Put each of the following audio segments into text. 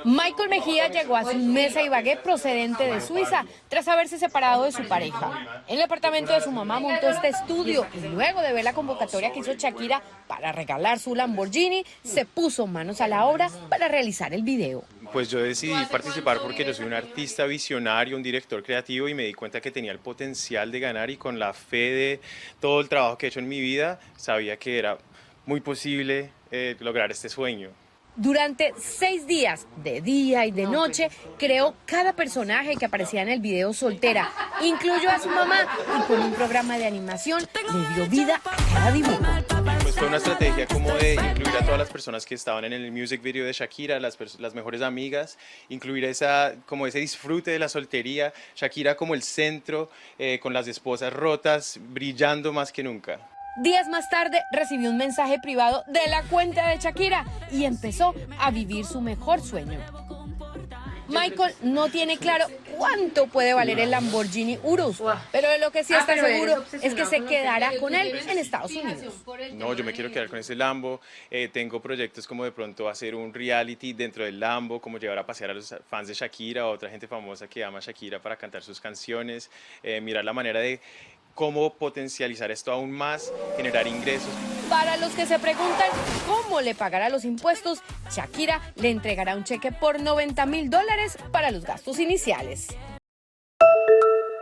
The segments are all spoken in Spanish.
Michael Mejía llegó a su mesa Ibagué procedente de Suiza tras haberse separado de su pareja. En el apartamento de su mamá montó este estudio y luego de ver la convocatoria que hizo Shakira para regalar su Lamborghini, se puso manos a la obra para realizar el video. Pues yo decidí participar porque yo soy un artista visionario, un director creativo y me di cuenta que tenía el potencial de ganar y con la fe de todo el trabajo que he hecho en mi vida, sabía que era muy posible lograr este sueño. Durante 6 días, de día y de noche, creó cada personaje que aparecía en el video soltera, incluyó a su mamá y con un programa de animación le dio vida a cada dibujo. Pues fue una estrategia como de incluir a todas las personas que estaban en el music video de Shakira, las mejores amigas, incluir como ese disfrute de la soltería, Shakira como el centro, con las esposas rotas, brillando más que nunca. Días más tarde recibió un mensaje privado de la cuenta de Shakira y empezó a vivir su mejor sueño. Michael no tiene claro cuánto puede valer el Lamborghini Urus, pero de lo que sí está seguro es que se quedará con él en Estados Unidos. No, yo me quiero quedar con ese Lambo, tengo proyectos como de pronto hacer un reality dentro del Lambo, como llevar a pasear a los fans de Shakira o otra gente famosa que ama a Shakira para cantar sus canciones, mirar la manera de cómo potencializar esto aún más, generar ingresos. Para los que se preguntan cómo le pagará los impuestos, Shakira le entregará un cheque por $90,000 para los gastos iniciales.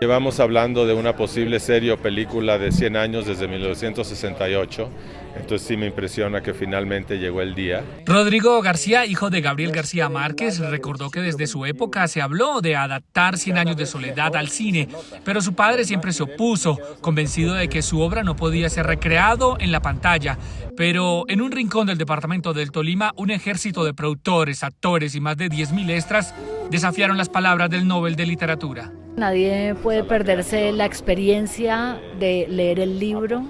Llevamos hablando de una posible serie o película de 100 años desde 1968, entonces sí me impresiona que finalmente llegó el día. Rodrigo García, hijo de Gabriel García Márquez, recordó que desde su época se habló de adaptar 100 años de soledad al cine, pero su padre siempre se opuso, convencido de que su obra no podía ser recreado en la pantalla. Pero en un rincón del departamento del Tolima, un ejército de productores, actores y más de 10.000 extras desafiaron las palabras del Nobel de Literatura. Nadie puede perderse la experiencia de leer el libro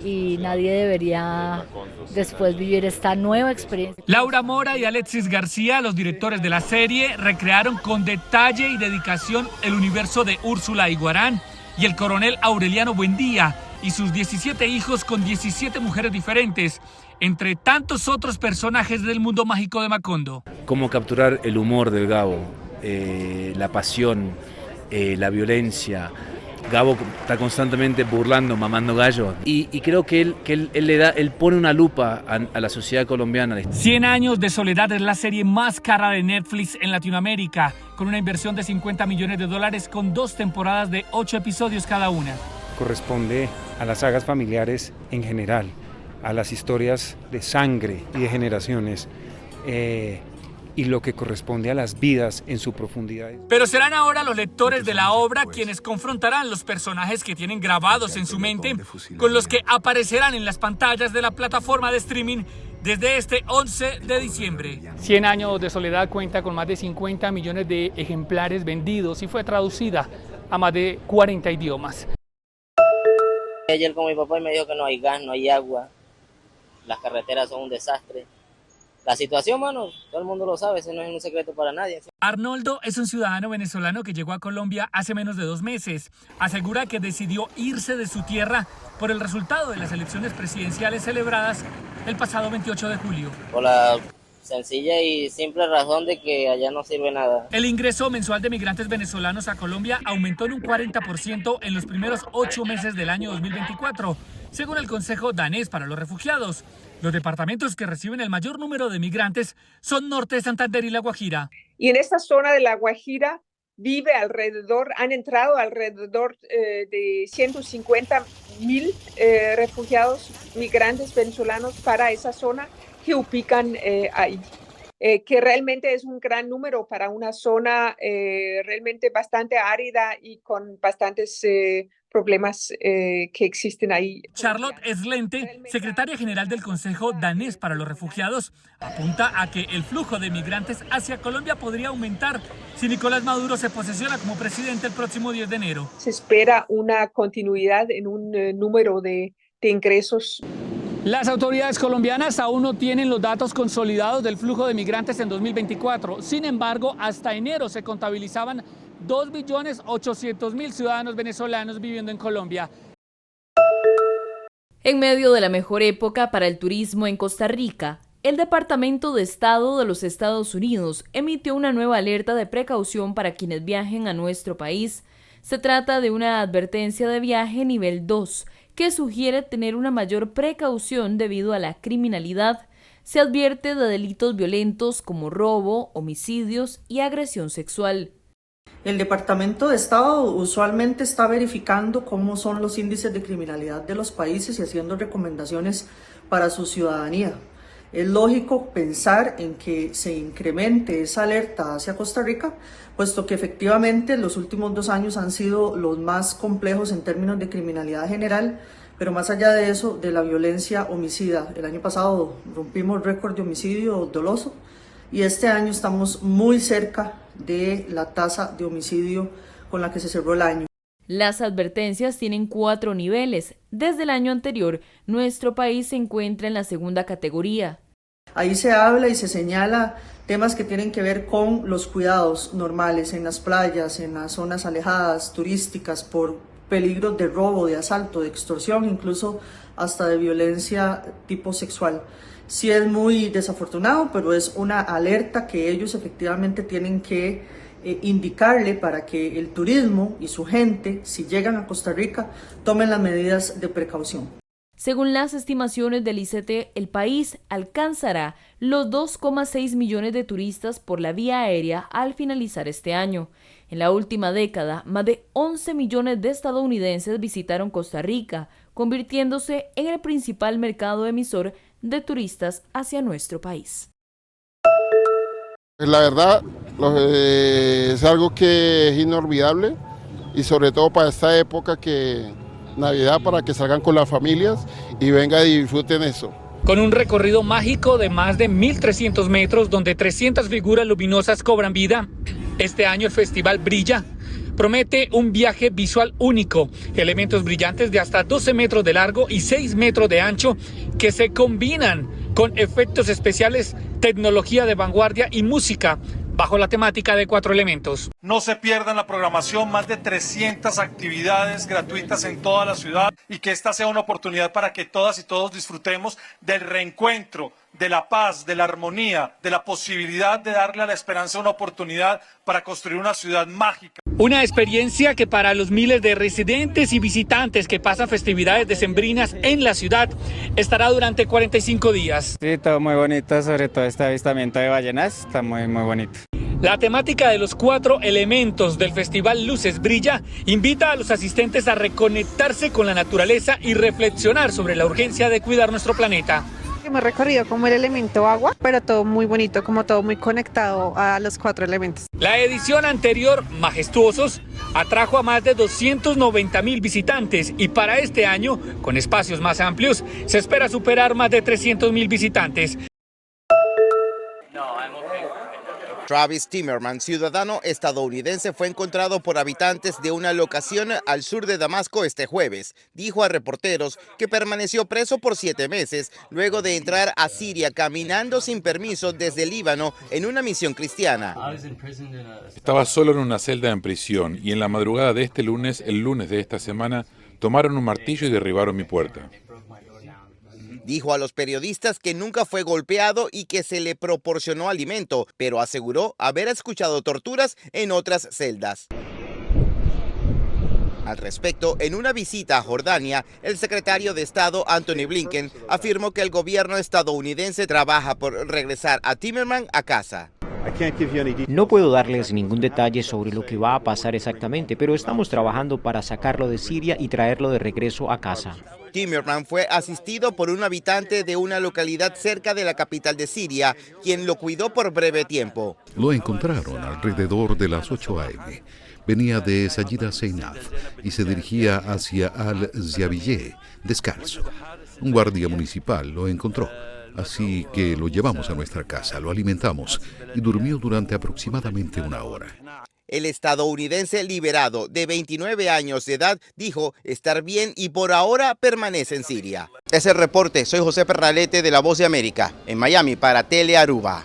y nadie debería después vivir esta nueva experiencia. Laura Mora y Alexis García, los directores de la serie, recrearon con detalle y dedicación el universo de Úrsula Iguarán y el coronel Aureliano Buendía y sus 17 hijos con 17 mujeres diferentes, entre tantos otros personajes del mundo mágico de Macondo. Cómo capturar el humor del Gabo, la pasión, la violencia. Gabo está constantemente burlando, mamando gallo, y creo que él pone una lupa a la sociedad colombiana. 100 años de soledad es la serie más cara de Netflix en Latinoamérica, con una inversión de $50 millones con 2 temporadas de 8 episodios cada una. Corresponde a las sagas familiares en general, a las historias de sangre y de generaciones, y lo que corresponde a las vidas en su profundidad. Pero serán ahora los lectores de la obra quienes confrontarán los personajes que tienen grabados en su mente con los que aparecerán en las pantallas de la plataforma de streaming desde este 11 de diciembre. 100 años de soledad cuenta con más de 50 millones de ejemplares vendidos y fue traducida a más de 40 idiomas. Ayer con mi papá y me dijo que no hay gas, no hay agua, las carreteras son un desastre. La situación, mano, todo el mundo lo sabe, ese no es un secreto para nadie. Arnoldo es un ciudadano venezolano que llegó a Colombia hace menos de 2 meses. Asegura que decidió irse de su tierra por el resultado de las elecciones presidenciales celebradas el pasado 28 de julio. Por la sencilla y simple razón de que allá no sirve nada. El ingreso mensual de migrantes venezolanos a Colombia aumentó en un 40% en los primeros 8 meses del año 2024, según el Consejo Danés para los Refugiados. Los departamentos que reciben el mayor número de migrantes son Norte, Santander y La Guajira. Y en esta zona de La Guajira han entrado alrededor de 150,000 refugiados, migrantes venezolanos para esa zona que ubican ahí. Que realmente es un gran número para una zona realmente bastante árida y con bastantes problemas que existen ahí. Charlotte Slente, secretaria general del Consejo Danés para los Refugiados, apunta a que el flujo de migrantes hacia Colombia podría aumentar si Nicolás Maduro se posesiona como presidente el próximo 10 de enero. Se espera una continuidad en un número de ingresos. Las autoridades colombianas aún no tienen los datos consolidados del flujo de migrantes en 2024. Sin embargo, hasta enero se contabilizaban 2.800.000 ciudadanos venezolanos viviendo en Colombia. En medio de la mejor época para el turismo en Costa Rica, El Departamento de Estado de los Estados Unidos emitió una nueva alerta de precaución para quienes viajen a nuestro país. Se trata de una advertencia de viaje nivel 2, que sugiere tener una mayor precaución debido a la criminalidad. Se advierte de delitos violentos como robo, homicidios y agresión sexual. El Departamento de Estado usualmente está verificando cómo son los índices de criminalidad de los países y haciendo recomendaciones para su ciudadanía. Es lógico pensar en que se incremente esa alerta hacia Costa Rica, puesto que efectivamente los últimos 2 años han sido los más complejos en términos de criminalidad general, pero más allá de eso, de la violencia homicida. El año pasado rompimos récord de homicidio doloso y este año estamos muy cerca de la tasa de homicidio con la que se cerró el año. Las advertencias tienen 4 niveles. Desde el año anterior, nuestro país se encuentra en la segunda categoría. Ahí se habla y se señala temas que tienen que ver con los cuidados normales en las playas, en las zonas alejadas, turísticas, por peligros de robo, de asalto, de extorsión, incluso hasta de violencia tipo sexual. Sí es muy desafortunado, pero es una alerta que ellos efectivamente tienen que indicarle para que el turismo y su gente, si llegan a Costa Rica, tomen las medidas de precaución. Según las estimaciones del ICT, el país alcanzará los 2,6 millones de turistas por la vía aérea al finalizar este año. En la última década, más de 11 millones de estadounidenses visitaron Costa Rica, convirtiéndose en el principal mercado emisor de turistas hacia nuestro país. La verdad, es algo que es inolvidable y sobre todo para esta época que Navidad, para que salgan con las familias y vengan y disfruten eso. Con un recorrido mágico de más de 1.300 metros donde 300 figuras luminosas cobran vida, este año el festival Brilla promete un viaje visual único, elementos brillantes de hasta 12 metros de largo y 6 metros de ancho que se combinan con efectos especiales, tecnología de vanguardia y música bajo la temática de 4 elementos. No se pierdan la programación, más de 300 actividades gratuitas en toda la ciudad y que esta sea una oportunidad para que todas y todos disfrutemos del reencuentro, de la paz, de la armonía, de la posibilidad de darle a la esperanza una oportunidad para construir una ciudad mágica. Una experiencia que para los miles de residentes y visitantes que pasan festividades decembrinas en la ciudad estará durante 45 días. Sí, todo muy bonito, sobre todo este avistamiento de ballenas, está muy bonito. La temática de los 4 elementos del Festival Luces Brilla invita a los asistentes a reconectarse con la naturaleza y reflexionar sobre la urgencia de cuidar nuestro planeta. Hemos recorrido como el elemento agua, pero todo muy bonito, como todo muy conectado a los 4 elementos. La edición anterior, Majestuosos, atrajo a más de 290,000 visitantes y para este año, con espacios más amplios, se espera superar más de 300,000 visitantes. Travis Timmerman, ciudadano estadounidense, fue encontrado por habitantes de una locación al sur de Damasco este jueves. Dijo a reporteros que permaneció preso por 7 meses luego de entrar a Siria caminando sin permiso desde Líbano en una misión cristiana. Estaba solo en una celda en prisión y en la madrugada de este lunes, el lunes de esta semana, tomaron un martillo y derribaron mi puerta. Dijo a los periodistas que nunca fue golpeado y que se le proporcionó alimento, pero aseguró haber escuchado torturas en otras celdas. Al respecto, en una visita a Jordania, el secretario de Estado Antony Blinken afirmó que el gobierno estadounidense trabaja por regresar a Timmerman a casa. No puedo darles ningún detalle sobre lo que va a pasar exactamente, pero estamos trabajando para sacarlo de Siria y traerlo de regreso a casa. Timmerman fue asistido por un habitante de una localidad cerca de la capital de Siria, quien lo cuidó por breve tiempo. Lo encontraron alrededor de las 8 a.m. Venía de Sayida Seinaf y se dirigía hacia Al-Ziabiyeh, descalzo. Un guardia municipal lo encontró, así que lo llevamos a nuestra casa, lo alimentamos y durmió durante aproximadamente 1 hora. El estadounidense liberado de 29 años de edad dijo estar bien y por ahora permanece en Siria. Es el reporte, soy José Perralete de La Voz de América, en Miami para Tele Aruba.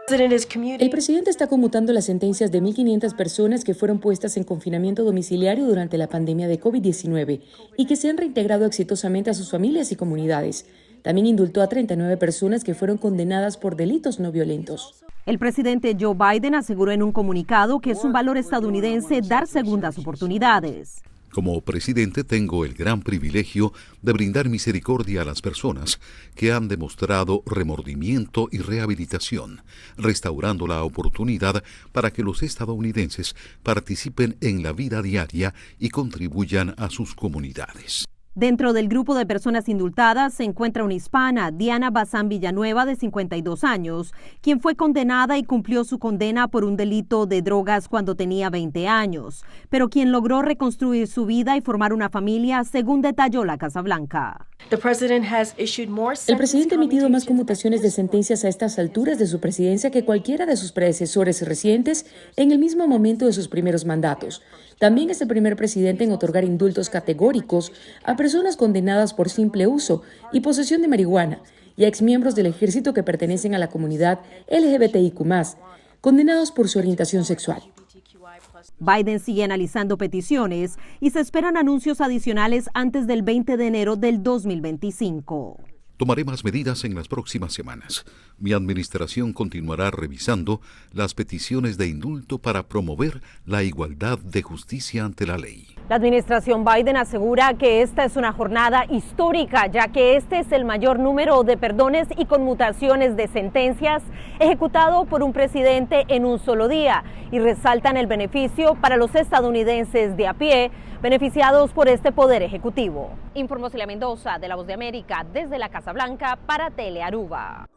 El presidente está conmutando las sentencias de 1.500 personas que fueron puestas en confinamiento domiciliario durante la pandemia de COVID-19 y que se han reintegrado exitosamente a sus familias y comunidades. También indultó a 39 personas que fueron condenadas por delitos no violentos. El presidente Joe Biden aseguró en un comunicado que es un valor estadounidense dar segundas oportunidades. Como presidente tengo el gran privilegio de brindar misericordia a las personas que han demostrado remordimiento y rehabilitación, restaurando la oportunidad para que los estadounidenses participen en la vida diaria y contribuyan a sus comunidades. Dentro del grupo de personas indultadas se encuentra una hispana, Diana Bazán Villanueva, de 52 años, quien fue condenada y cumplió su condena por un delito de drogas cuando tenía 20 años, pero quien logró reconstruir su vida y formar una familia, según detalló la Casa Blanca. El presidente ha emitido más conmutaciones de sentencias a estas alturas de su presidencia que cualquiera de sus predecesores recientes en el mismo momento de sus primeros mandatos. También es el primer presidente en otorgar indultos categóricos a personas condenadas por simple uso y posesión de marihuana y a exmiembros del ejército que pertenecen a la comunidad LGBTIQ+, condenados por su orientación sexual. Biden sigue analizando peticiones y se esperan anuncios adicionales antes del 20 de enero del 2025. Tomaré más medidas en las próximas semanas. Mi administración continuará revisando las peticiones de indulto para promover la igualdad de justicia ante la ley. La administración Biden asegura que esta es una jornada histórica, ya que este es el mayor número de perdones y conmutaciones de sentencias ejecutado por un presidente en un solo día, y resaltan el beneficio para los estadounidenses de a pie, beneficiados por este poder ejecutivo. Informó Celia Mendoza, de La Voz de América, desde la Casa Blanca para Telearuba.